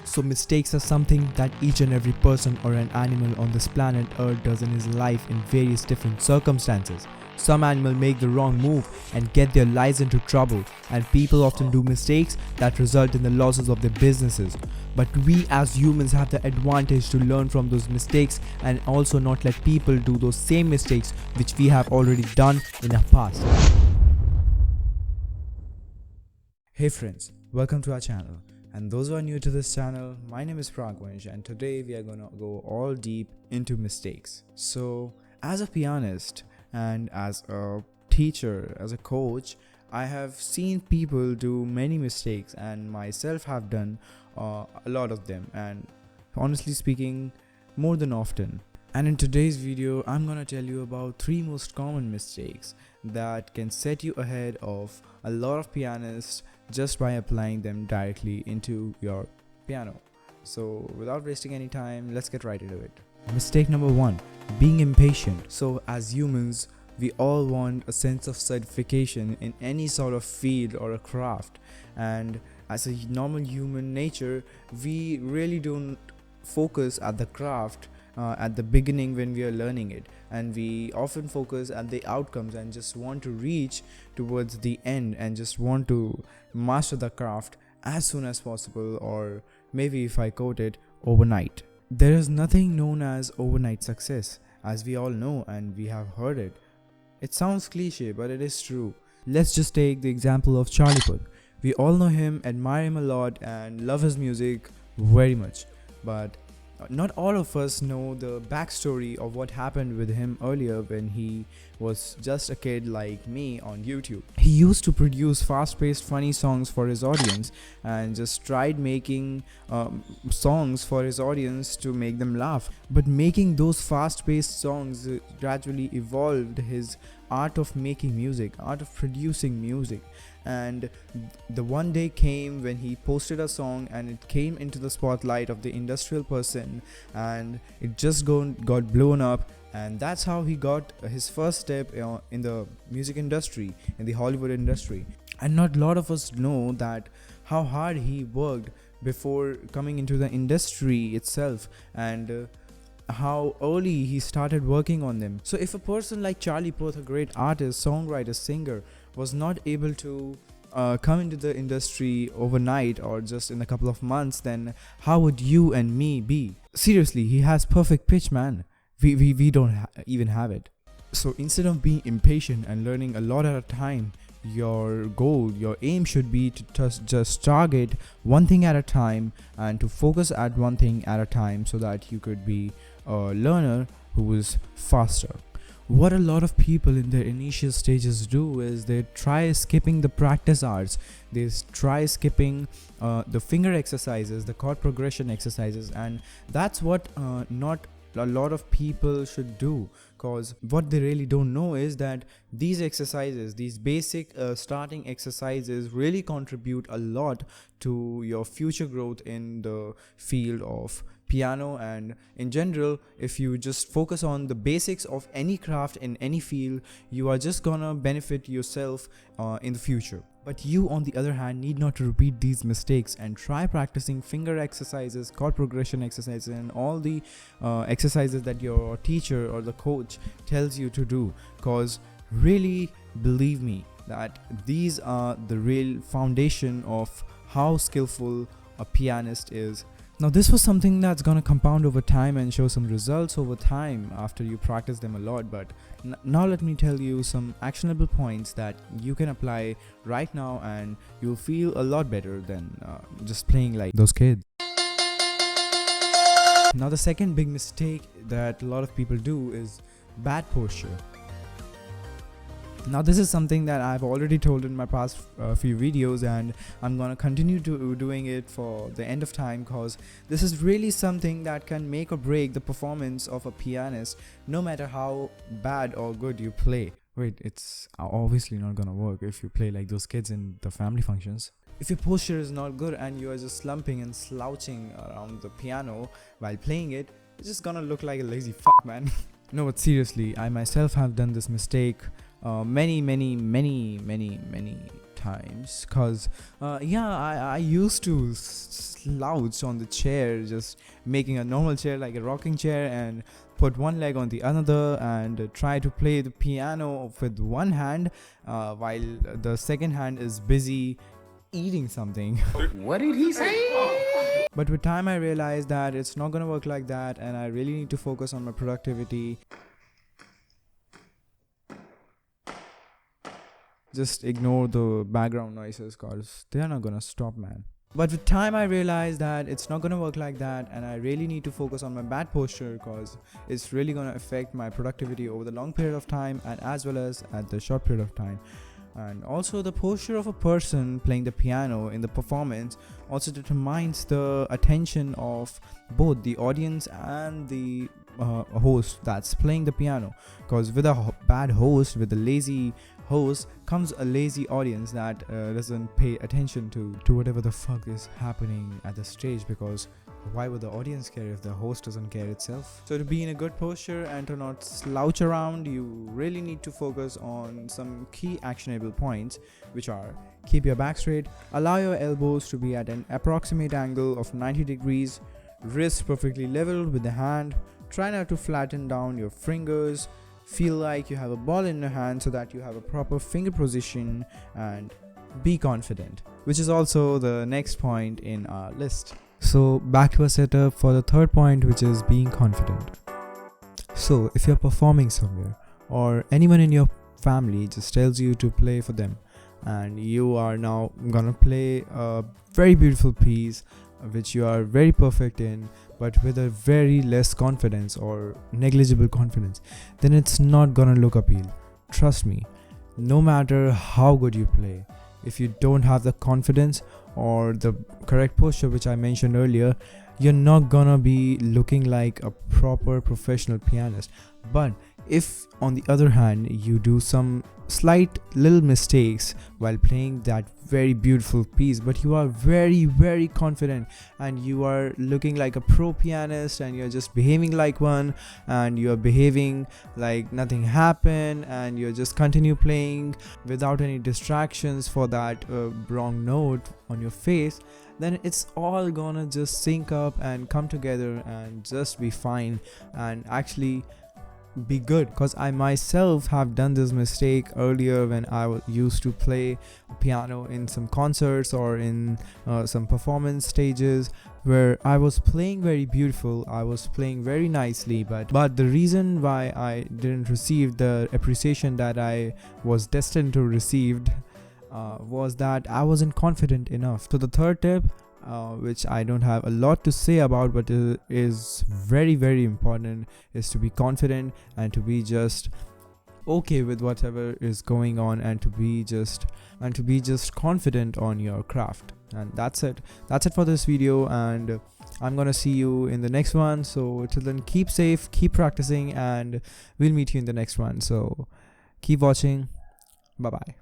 So mistakes are something that each and every person or an animal on this planet Earth does in his life in various different circumstances. Some animals make the wrong move and get their lives into trouble, and people often do mistakes that result in the losses of their businesses. But we as humans have the advantage to learn from those mistakes and also not let people do those same mistakes which we have already done in our past. Hey friends, welcome to our channel. And those who are new to this channel, my name is Pragvansh, and today we are gonna go all deep into mistakes. So, as a pianist and as a teacher, as a coach, I have seen people do many mistakes, and myself have done a lot of them, and honestly speaking, more than often. And in today's video, I'm gonna tell you about 3 most common mistakes that can set you ahead of a lot of pianists just by applying them directly into your piano. So without wasting any time, let's get right into it. Mistake number 1, being impatient. So as humans, we all want a sense of certification in any sort of field or a craft, and as a normal human nature, we really don't focus at the craft at the beginning when we are learning it, and we often focus at the outcomes and just want to reach towards the end and just want to master the craft as soon as possible, or maybe, if I quote it, overnight. There is nothing known as overnight success, as we all know and we have heard it. It sounds cliche, but it is true. Let's just take the example of Charlie Puth. We all know him, admire him a lot, and love his music very much, but not all of us know the backstory of what happened with him earlier when he was just a kid like me on YouTube. He used to produce fast-paced funny songs for his audience and just tried making songs for his audience to make them laugh. But making those fast-paced songs gradually evolved his art of making music, art of producing music. And the one day came when he posted a song and it came into the spotlight of the industrial person, and it just got blown up, and that's how he got his first step in the music industry, in the Hollywood industry. And not a lot of us know that how hard he worked before coming into the industry itself, and how early he started working on them. So if a person like Charlie Puth, a great artist, songwriter, singer, was not able to come into the industry overnight or just in a couple of months, then how would you and me be? Seriously, he has perfect pitch, man. We don't even have it. So instead of being impatient and learning a lot at a time, your goal, your aim should be to just target one thing at a time and to focus at one thing at a time, so that you could be a learner who is faster. What a lot of people in their initial stages do is they try skipping the practice hours. They try skipping the finger exercises, the chord progression exercises, and that's what not a lot of people should do, because what they really don't know is that these exercises, these basic starting exercises, really contribute a lot to your future growth in the field of piano. And in general, if you just focus on the basics of any craft in any field, you are just gonna benefit yourself in the future. But you, on the other hand, need not to repeat these mistakes and try practicing finger exercises, chord progression exercises, and all the exercises that your teacher or the coach tells you to do, because really, believe me, that these are the real foundation of how skillful a pianist is. Now this was something that's gonna compound over time and show some results over time after you practice them a lot, but now let me tell you some actionable points that you can apply right now, and you'll feel a lot better than just playing like those kids. Now the second big mistake that a lot of people do is bad posture. Now this is something that I've already told in my past few videos, and I'm gonna continue to doing it for the end of time, because this is really something that can make or break the performance of a pianist, no matter how bad or good you play. Wait, it's obviously not gonna work if you play like those kids in the family functions. If your posture is not good and you are just slumping and slouching around the piano while playing it, it's just gonna look like a lazy fuck, man. No, but seriously, I myself have done this mistake many times, cause I used to slouch on the chair, just making a normal chair like a rocking chair and put one leg on the another and try to play the piano with one hand while the second hand is busy eating something. What did he say? But with time I realized that it's not gonna work like that, and I really need to focus on my productivity. Just ignore the background noises cause they are not gonna stop, man. But with time I realized that it's not gonna work like that, and I really need to focus on my bad posture cause it's really gonna affect my productivity over the long period of time and as well as at the short period of time. And also the posture of a person playing the piano in the performance also determines the attention of both the audience and the host that's playing the piano, because with a bad host, with a lazy host comes a lazy audience that doesn't pay attention to whatever the fuck is happening at the stage, because why would the audience care if the host doesn't care itself? So to be in a good posture and to not slouch around, you really need to focus on some key actionable points, which are: keep your back straight, allow your elbows to be at an approximate angle of 90 degrees, wrists perfectly leveled with the hand, try not to flatten down your fingers, feel like you have a ball in your hand so that you have a proper finger position, and be confident, which is also the next point in our list. So back to our setup for the third point, which is being confident. So if you're performing somewhere or anyone in your family just tells you to play for them and you are now gonna play a very beautiful piece which you are very perfect in but with a very less confidence or negligible confidence, then it's not gonna look appeal. Trust me, no matter how good you play, if you don't have the confidence or the correct posture which I mentioned earlier, you're not gonna be looking like a proper professional pianist. But if on the other hand you do some slight little mistakes while playing that very beautiful piece, but you are very confident and you are looking like a pro pianist and you're just behaving like one and you're behaving like nothing happened and you just continue playing without any distractions for that wrong note on your face, then it's all gonna just sync up and come together and just be fine and actually be good. Because I myself have done this mistake earlier when I used to play piano in some concerts or in some performance stages where I was playing very beautiful, I was playing very nicely, but the reason why I didn't receive the appreciation that I was destined to receive was that I wasn't confident enough. So the third tip, which I don't have a lot to say about but is very important, is to be confident and to be just okay with whatever is going on and to be just confident on your craft. And that's it for this video, and I'm gonna see you in the next one. So till then, keep safe, keep practicing, and we'll meet you in the next one. So keep watching. Bye bye.